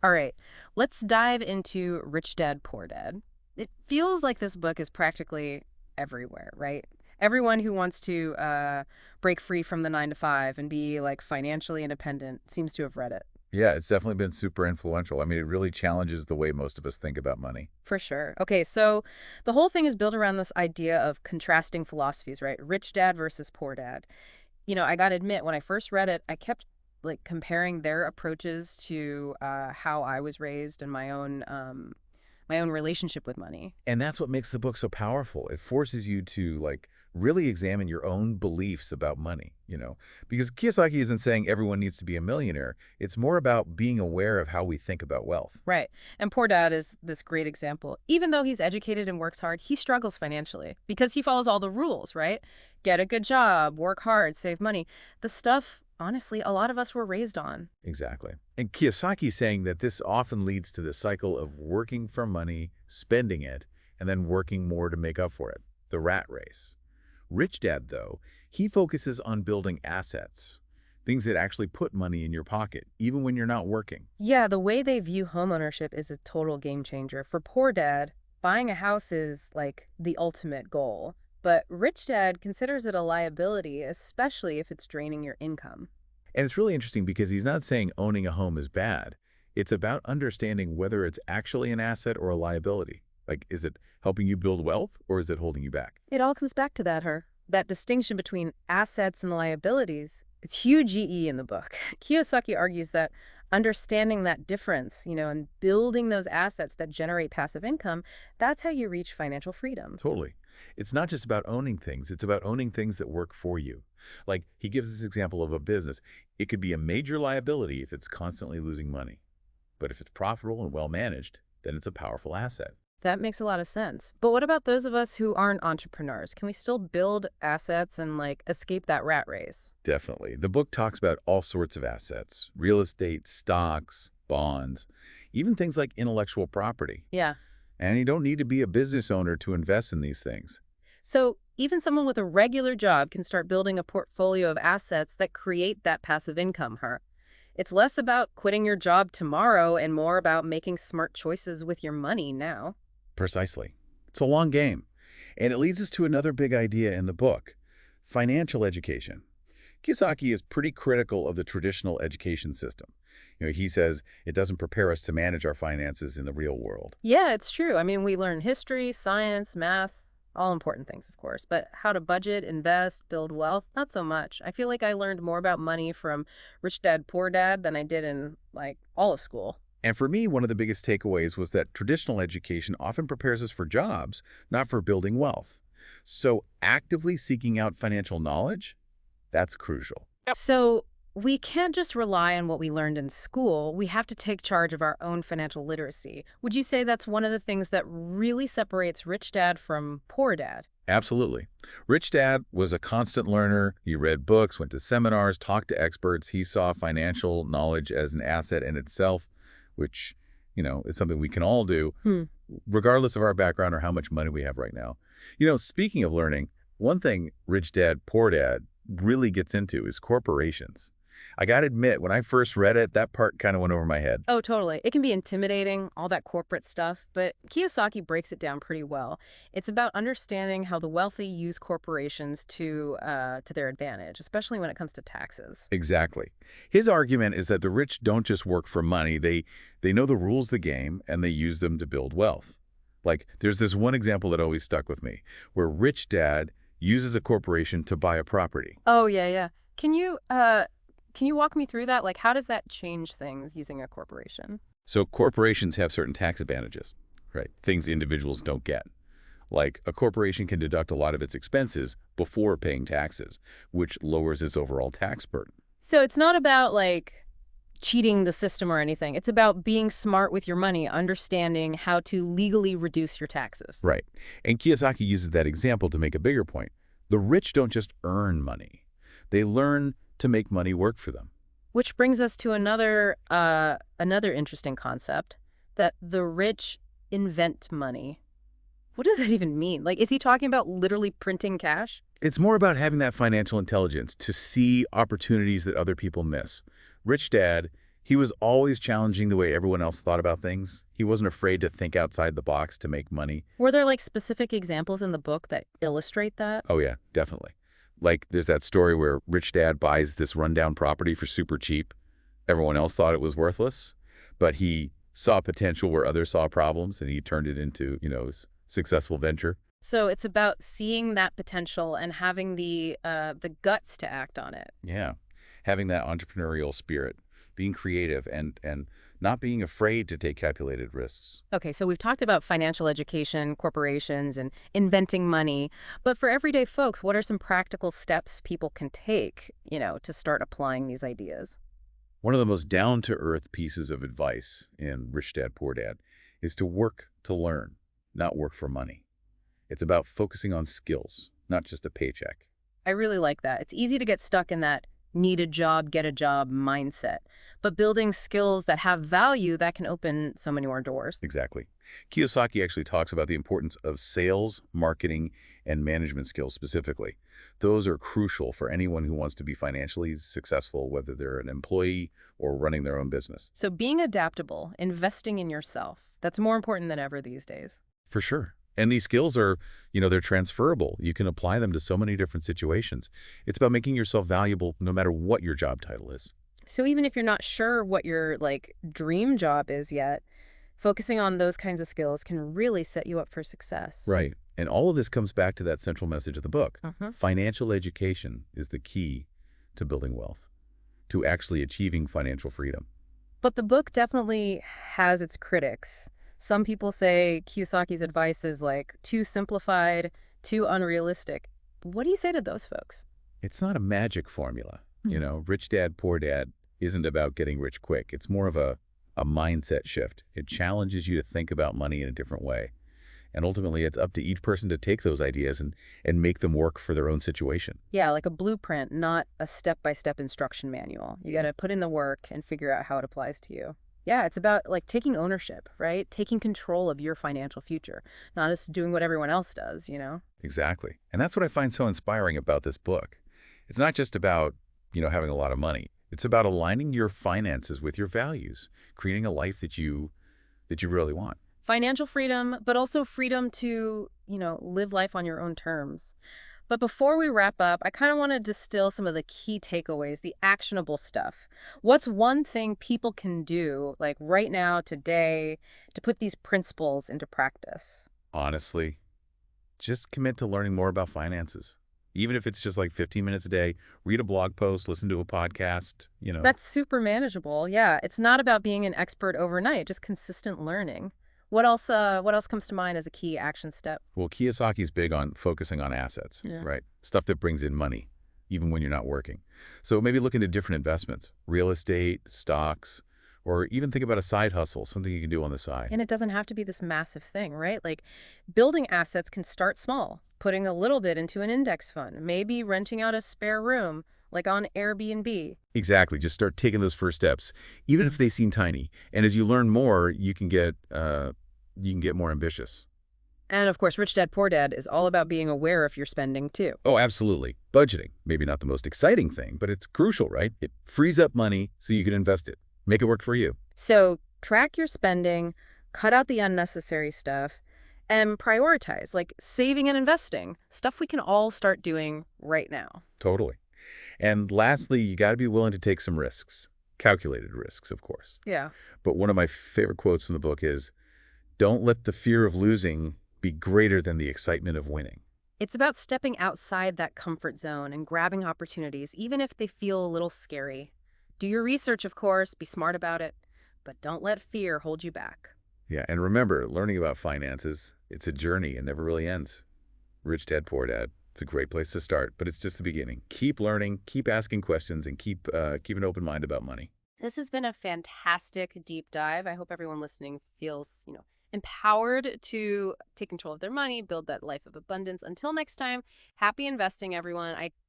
All right, let's dive into Rich Dad, Poor Dad. It feels like this book is practically everywhere, right? Everyone who wants to break free from the 9 to 5 and be like financially independent seems to have read it. Yeah, it's definitely been super influential. I mean, it really challenges the way most of us think about money. For sure. Okay, so the whole thing is built around this idea of contrasting philosophies, right? Rich dad versus poor dad. I got to admit, when I first read it, I kept like comparing their approaches to how I was raised and my own relationship with money. And that's what makes the book so powerful. It forces you to really examine your own beliefs about money. Because Kiyosaki isn't saying everyone needs to be a millionaire. It's more about being aware of how we think about wealth. Right. And poor dad is this great example. Even though he's educated and works hard, he struggles financially because he follows all the rules, right? Get a good job, work hard, save money. The stuff, honestly, a lot of us were raised on. Exactly. And Kiyosaki saying that this often leads to the cycle of working for money, spending it, and then working more to make up for it, the rat race. Rich Dad, though, he focuses on building assets, things that actually put money in your pocket, even when you're not working. Yeah, the way they view homeownership is a total game changer. For poor dad, buying a house is like the ultimate goal. But rich dad considers it a liability, especially if it's draining your income. And it's really interesting because he's not saying owning a home is bad. It's about understanding whether it's actually an asset or a liability. Like, is it helping you build wealth or is it holding you back? It all comes back to that distinction between assets and liabilities. It's huge GE in the book. Kiyosaki argues that understanding that difference, and building those assets that generate passive income, that's how you reach financial freedom. Totally. It's not just about owning things. It's about owning things that work for you. Like, he gives this example of a business. It could be a major liability if it's constantly losing money. But if it's profitable and well managed, then it's a powerful asset. That makes a lot of sense. But what about those of us who aren't entrepreneurs? Can we still build assets and like escape that rat race? Definitely. The book talks about all sorts of assets, real estate, stocks, bonds, even things like intellectual property. Yeah. And you don't need to be a business owner to invest in these things. So even someone with a regular job can start building a portfolio of assets that create that passive income, huh? It's less about quitting your job tomorrow and more about making smart choices with your money now. Precisely. It's a long game. And it leads us to another big idea in the book, financial education. Kiyosaki is pretty critical of the traditional education system. He says it doesn't prepare us to manage our finances in the real world. Yeah, it's true. I mean, we learn history, science, math, all important things, of course. But how to budget, invest, build wealth, not so much. I feel like I learned more about money from Rich Dad, Poor Dad than I did in, like, all of school. And for me, one of the biggest takeaways was that traditional education often prepares us for jobs, not for building wealth. So actively seeking out financial knowledge, that's crucial. So we can't just rely on what we learned in school. We have to take charge of our own financial literacy. Would you say that's one of the things that really separates Rich Dad from Poor Dad? Absolutely. Rich Dad was a constant learner. He read books, went to seminars, talked to experts. He saw financial knowledge as an asset in itself, which, is something we can all do, Hmm. regardless of our background or how much money we have right now. Speaking of learning, one thing Rich Dad, Poor Dad really gets into is corporations. I got to admit, when I first read it, that part kind of went over my head. Oh, totally. It can be intimidating, all that corporate stuff, but Kiyosaki breaks it down pretty well. It's about understanding how the wealthy use corporations to their advantage, especially when it comes to taxes. Exactly. His argument is that the rich don't just work for money. They know the rules of the game, and they use them to build wealth. Like, there's this one example that always stuck with me, where Rich Dad uses a corporation to buy a property. Oh, yeah, yeah. Can you walk me through that? Like, how does that change things using a corporation? So corporations have certain tax advantages, right? Things individuals don't get. Like, a corporation can deduct a lot of its expenses before paying taxes, which lowers its overall tax burden. So it's not about like cheating the system or anything. It's about being smart with your money, understanding how to legally reduce your taxes. Right. And Kiyosaki uses that example to make a bigger point. The rich don't just earn money. They learn to make money work for them. Which brings us to another interesting concept, that the rich invent money. What does that even mean? Like, is he talking about literally printing cash? It's more about having that financial intelligence to see opportunities that other people miss. Rich Dad, He was always challenging the way everyone else thought about things. He wasn't afraid to think outside the box to make money. Were there like specific examples in the book that illustrate that? Oh yeah, definitely. Like there's that story where rich dad buys this rundown property for super cheap. Everyone else thought it was worthless, but he saw potential where others saw problems and he turned it into, successful venture. So it's about seeing that potential and having the guts to act on it. Yeah. Having that entrepreneurial spirit, being creative and not being afraid to take calculated risks. Okay, so we've talked about financial education, corporations, and inventing money. But for everyday folks, what are some practical steps people can take, to start applying these ideas? One of the most down-to-earth pieces of advice in Rich Dad, Poor Dad is to work to learn, not work for money. It's about focusing on skills, not just a paycheck. I really like that. It's easy to get stuck in that need a job, get a job mindset. But building skills that have value, that can open so many more doors. Exactly. Kiyosaki actually talks about the importance of sales, marketing, and management skills specifically. Those are crucial for anyone who wants to be financially successful, whether they're an employee or running their own business. So being adaptable, investing in yourself, that's more important than ever these days. For sure. And these skills are, they're transferable. You can apply them to so many different situations. It's about making yourself valuable no matter what your job title is. So even if you're not sure what your dream job is yet, focusing on those kinds of skills can really set you up for success. Right. And all of this comes back to that central message of the book. Uh-huh. Financial education is the key to building wealth, to actually achieving financial freedom. But the book definitely has its critics. Some people say Kiyosaki's advice is too simplified, too unrealistic. What do you say to those folks? It's not a magic formula. Hmm. Rich Dad, Poor Dad isn't about getting rich quick. It's more of a mindset shift. It challenges you to think about money in a different way. And ultimately, it's up to each person to take those ideas and make them work for their own situation. Yeah, like a blueprint, not a step-by-step instruction manual. You got to put in the work and figure out how it applies to you. Yeah, it's about taking ownership, right? Taking control of your financial future, not just doing what everyone else does. Exactly. And that's what I find so inspiring about this book. It's not just about, having a lot of money. It's about aligning your finances with your values, creating a life that you really want. Financial freedom, but also freedom to, live life on your own terms. But before we wrap up, I kind of want to distill some of the key takeaways, the actionable stuff. What's one thing people can do, right now, today, to put these principles into practice? Honestly, just commit to learning more about finances. Even if it's just like 15 minutes a day, read a blog post, listen to a podcast. That's super manageable. Yeah, it's not about being an expert overnight, just consistent learning. What else comes to mind as a key action step? Well, Kiyosaki's big on focusing on assets, Yeah. right? Stuff that brings in money, even when you're not working. So maybe look into different investments, real estate, stocks, or even think about a side hustle, something you can do on the side. And it doesn't have to be this massive thing, right? Building assets can start small, putting a little bit into an index fund, maybe renting out a spare room, like on Airbnb. Exactly. Just start taking those first steps, even if they seem tiny. And as you learn more, you can get more ambitious. And of course, Rich Dad Poor Dad is all about being aware of your spending too. Oh, absolutely. Budgeting. Maybe not the most exciting thing, but it's crucial, right? It frees up money so you can invest it. Make it work for you. So track your spending, cut out the unnecessary stuff, and prioritize, like saving and investing, stuff we can all start doing right now. Totally. And lastly, you got to be willing to take some risks. Calculated risks, of course. Yeah. But one of my favorite quotes in the book is, "Don't let the fear of losing be greater than the excitement of winning." It's about stepping outside that comfort zone and grabbing opportunities, even if they feel a little scary. Do your research, of course, be smart about it, but don't let fear hold you back. Yeah, and remember, learning about finances, it's a journey and never really ends. Rich Dad, Poor Dad. It's a great place to start, but it's just the beginning. Keep learning, keep asking questions, and keep an open mind about money. This has been a fantastic deep dive. I hope everyone listening feels, empowered to take control of their money, build that life of abundance. Until next time, happy investing, everyone. I